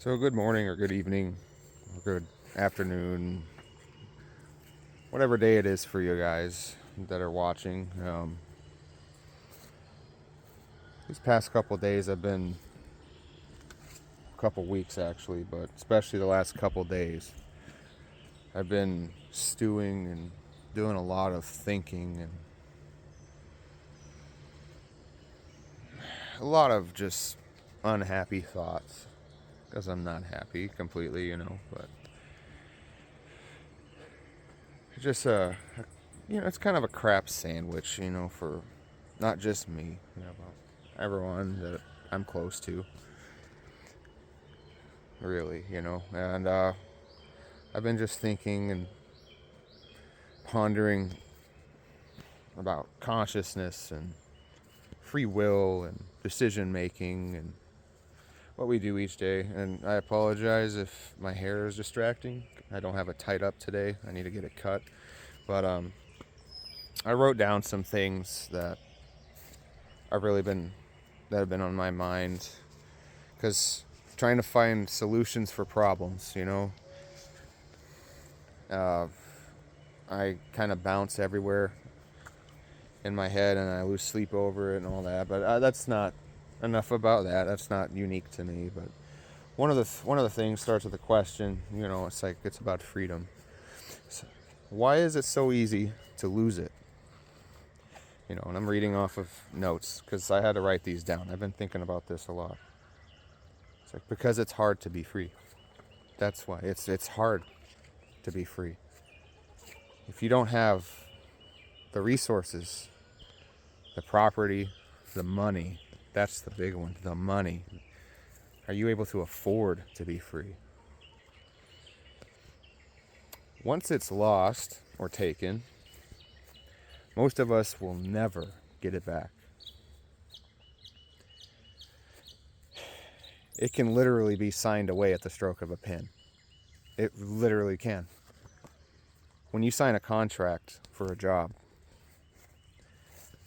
So good morning or good evening or good afternoon, whatever day it is for you guys that are watching. These past couple days have been a couple weeks actually, but especially the last couple days, I've been stewing and doing a lot of thinking and a lot of just unhappy thoughts because I'm not happy completely, but just it's kind of a crap sandwich, for not just me, but everyone that I'm close to, really, and I've been just thinking and pondering about consciousness and free will and decision making and what we do each day. And I apologize if my hair is distracting. I don't have it tied up today. I need to get it cut. But I wrote down some things I've really been that have been on my mind because trying to find solutions for problems, uh, I kind of bounce everywhere in my head and I lose sleep over it and all that. But that's not enough about that. That's not unique to me. But one of the things starts with a question. It's about freedom. So why is it so easy to lose it? And I'm reading off of notes because I had to write these down. I've been thinking about this a lot. It's like because it's hard to be free. That's why it's hard to be free. If you don't have the resources, the property, the money, that's the big one, the money. Are you able to afford to be free? Once it's lost or taken, most of us will never get it back. It can literally be signed away at the stroke of a pen. It literally can. When you sign a contract for a job,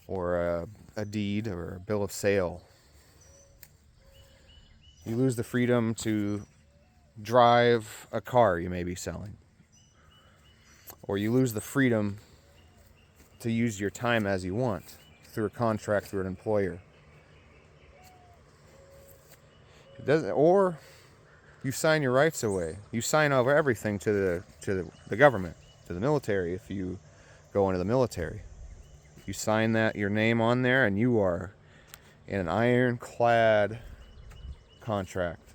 or a deed, or a bill of sale, you lose the freedom to drive a car you may be selling. Or you lose the freedom to use your time as you want through a contract through an employer. It doesn't, or you sign your rights away. You sign over everything to the government, to the military if you go into the military. You sign that your name on there and you are in an ironclad contract.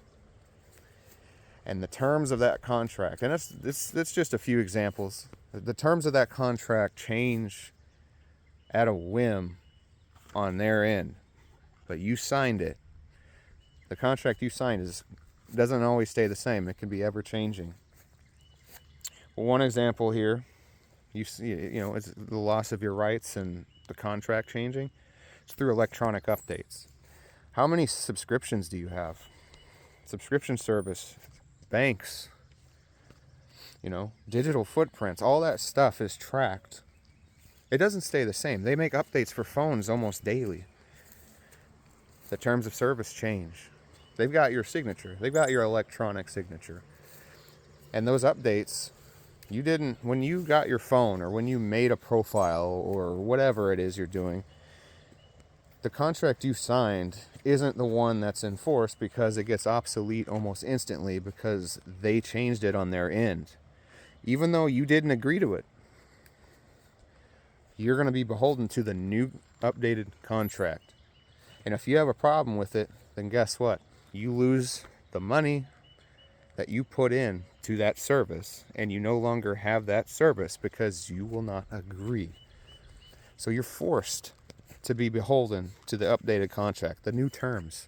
And the terms of that contract, and that's just a few examples. The terms of that contract change at a whim on their end, but you signed it. The contract you signed doesn't always stay the same. It can be ever changing. Well, one example here, you see, it's the loss of your rights and the contract changing. It's through electronic updates. How many subscriptions do you have? Subscription service, banks, digital footprints, all that stuff is tracked. It doesn't stay the same. They make updates for phones almost daily. The terms of service change. They've got your signature. They've got your electronic signature. And those updates, when you got your phone or when you made a profile or whatever it is you're doing, the contract you signed isn't the one that's enforced because it gets obsolete almost instantly because they changed it on their end. Even though you didn't agree to it, you're going to be beholden to the new updated contract. And if you have a problem with it, then guess what? You lose the money that you put in to that service, and you no longer have that service because you will not agree. So you're forced to be beholden to the updated contract, the new terms,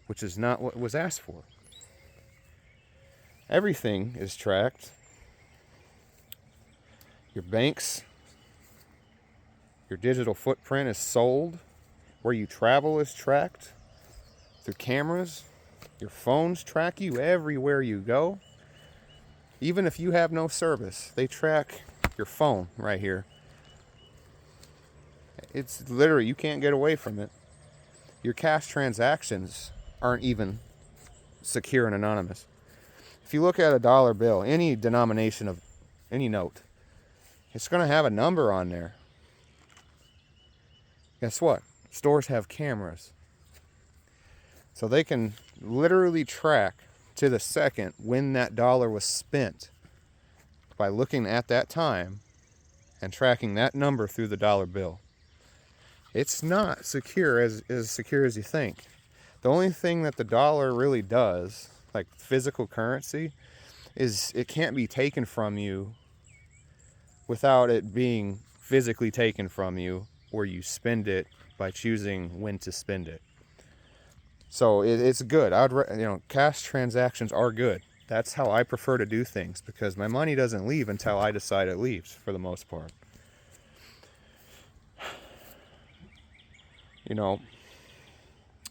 which is not what was asked for. Everything is tracked. Your banks, your digital footprint is sold. Where you travel is tracked through cameras. Your phones track you everywhere you go. Even if you have no service, they track your phone right here. It's you can't get away from it. Your cash transactions aren't even secure and anonymous. If you look at a dollar bill, any denomination of any note, it's going to have a number on there. Guess what? Stores have cameras. So they can literally track to the second when that dollar was spent by looking at that time and tracking that number through the dollar bill. It's not secure as secure as you think. The only thing that the dollar really does, like physical currency, is it can't be taken from you without it being physically taken from you, or you spend it by choosing when to spend it. So it's good. Cash transactions are good. That's how I prefer to do things, because my money doesn't leave until I decide it leaves, for the most part.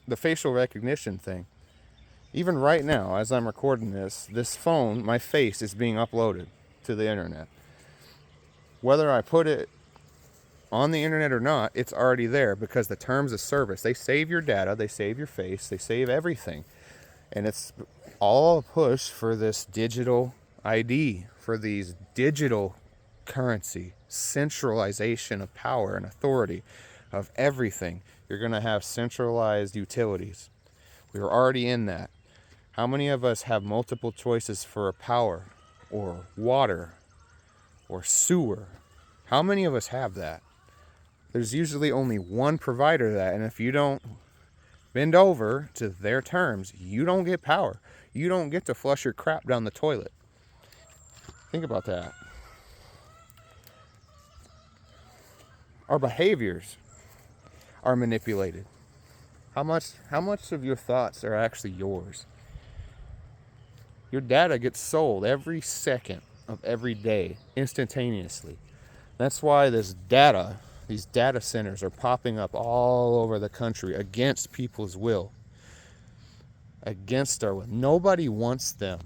The facial recognition thing. Even right now, as I'm recording this phone, my face is being uploaded to the internet. Whether I put it on the internet or not, it's already there, because the terms of service, they save your data, they save your face, they save everything. And it's all a push for this digital ID, for these digital currency, centralization of power and authority of everything. You're going to have centralized utilities. We were already in that. How many of us have multiple choices for power or water or sewer? How many of us have that? There's usually only one provider of that, and if you don't bend over to their terms, you don't get power. You don't get to flush your crap down the toilet. Think about that. Our behaviors are manipulated. How much of your thoughts are actually yours? Your data gets sold every second of every day, instantaneously. That's why these data centers are popping up all over the country against people's will. Against our will. Nobody wants them.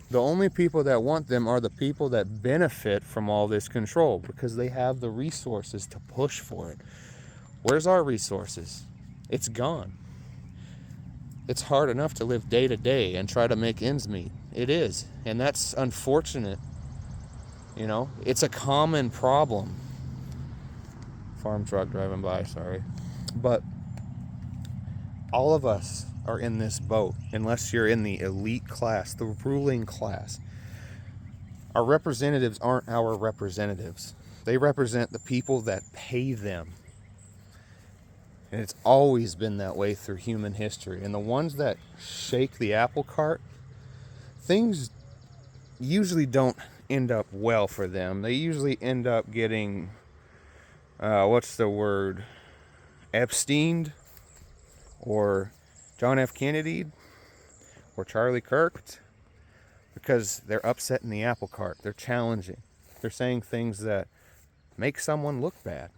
The only people that want them are the people that benefit from all this control, because they have the resources to push for it. Where's our resources? It's gone. It's hard enough to live day to day and try to make ends meet. It is. And that's unfortunate. It's a common problem. Farm truck driving by, sorry. But all of us are in this boat, unless you're in the elite class, the ruling class. Our representatives aren't our representatives. They represent the people that pay them. And it's always been that way through human history. And the ones that shake the apple cart, things usually don't end up well for them. They usually end up getting, Epsteined, or John F. Kennedy, or Charlie Kirk, because they're upsetting the apple cart. They're challenging. They're saying things that make someone look bad.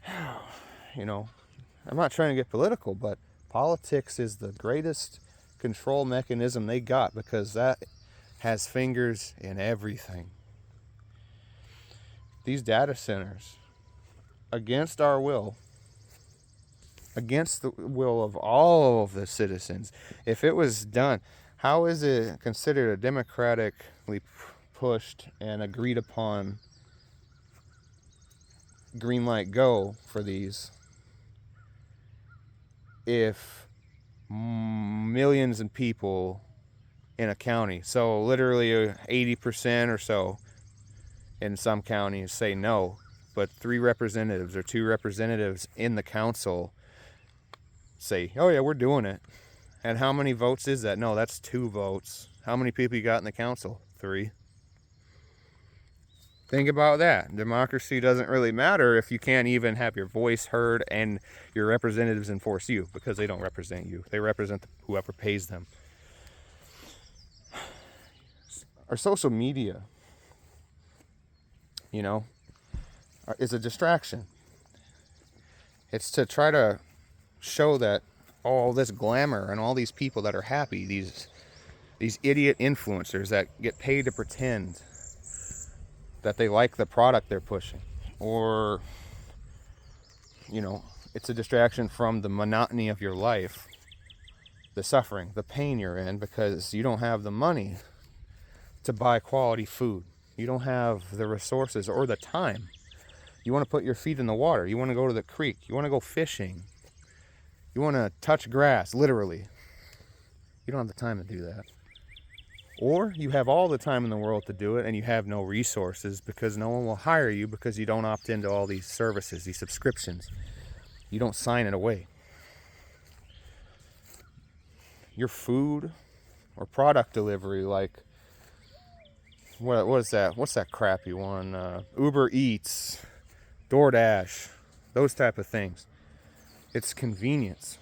I'm not trying to get political, but politics is the greatest control mechanism they got, because that has fingers in everything. These data centers, against our will, against the will of all of the citizens, if it was done, how is it considered a democratically pushed and agreed upon green light go for these, if millions of people in a county, so literally 80% or so in some counties, say no, but 3 representatives or 2 representatives in the council say, oh yeah, we're doing it. And how many votes is that? No, that's 2 votes. How many people you got in the council? 3. Think about that. Democracy doesn't really matter if you can't even have your voice heard and your representatives enforce you, because they don't represent you. They represent whoever pays them. Our social media, is a distraction. It's to try to show that all this glamour and all these people that are happy, these idiot influencers that get paid to pretend that they like the product they're pushing, or it's a distraction from the monotony of your life, the suffering, the pain you're in, because you don't have the money to buy quality food. You don't have the resources or the time. You want to put your feet in the water. You want to go to the creek. You want to go fishing. You want to touch grass, literally. You don't have the time to do that. Or you have all the time in the world to do it and you have no resources because no one will hire you because you don't opt into all these services, these subscriptions. You don't sign it away. Your food or product delivery, like, what is that? What's that crappy one? Uber Eats, DoorDash, those type of things. It's convenience.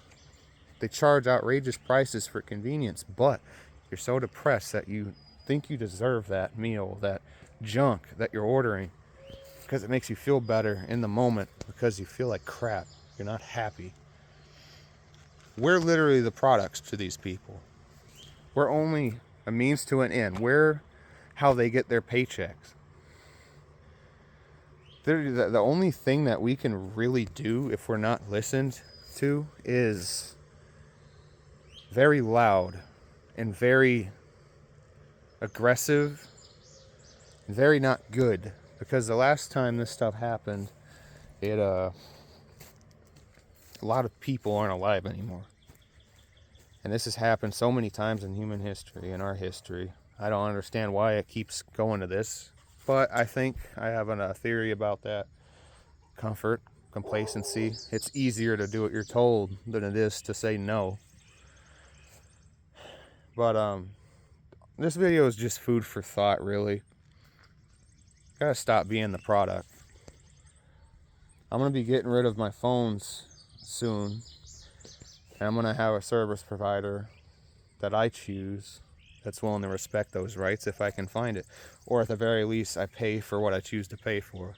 They charge outrageous prices for convenience, but you're so depressed that you think you deserve that meal, that junk that you're ordering, because it makes you feel better in the moment, because you feel like crap. You're not happy. We're literally the products to these people. We're only a means to an end. We're how they get their paychecks. The only thing that we can really do if we're not listened to is very loud and very aggressive and very not good. Because the last time this stuff happened, a lot of people aren't alive anymore. And this has happened so many times in human history, in our history. I don't understand why it keeps going to this, but I think I have a theory about that. Comfort, complacency. It's easier to do what you're told than it is to say no. But this video is just food for thought, really. Gotta stop being the product. I'm gonna be getting rid of my phones soon, and I'm gonna have a service provider that I choose that's willing to respect those rights if I can find it. Or at the very least, I pay for what I choose to pay for.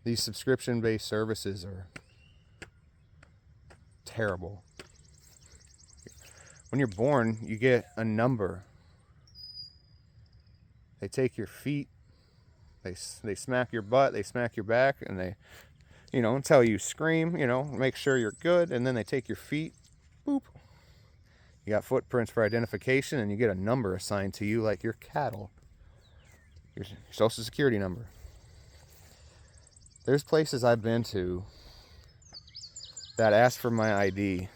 These subscription-based services are terrible. When you're born, you get a number. They take your feet, they smack your butt, they smack your back, and they, until you scream, make sure you're good, and then they take your feet, boop. You got footprints for identification, and you get a number assigned to you like your cattle. Your social security number. There's places I've been to that ask for my ID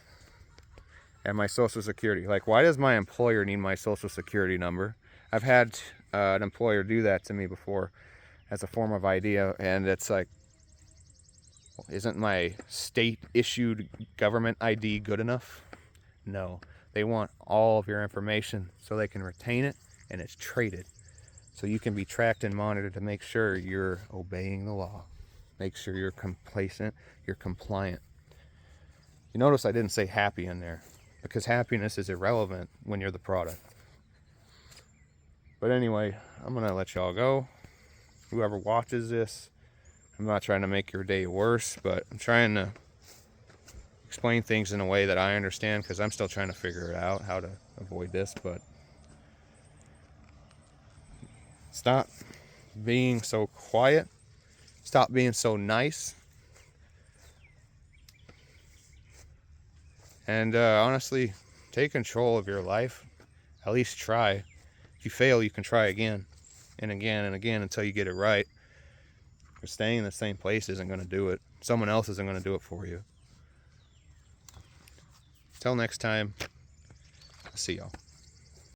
and my social security. Like, why does my employer need my social security number? I've had an employer do that to me before as a form of ID, and it's like, isn't my state-issued government ID good enough? No. They want all of your information so they can retain it, and it's traded. So you can be tracked and monitored to make sure you're obeying the law. Make sure you're complacent, you're compliant. You notice I didn't say happy in there, because happiness is irrelevant when you're the product. But anyway, I'm going to let y'all go. Whoever watches this, I'm not trying to make your day worse, but I'm trying to explain things in a way that I understand, because I'm still trying to figure it out, how to avoid this. But stop being so quiet. Stop being so nice. And honestly, take control of your life. At least try. If you fail, you can try again and again and again until you get it right. But staying in the same place isn't going to do it. Someone else isn't going to do it for you. Till next time, I'll see y'all.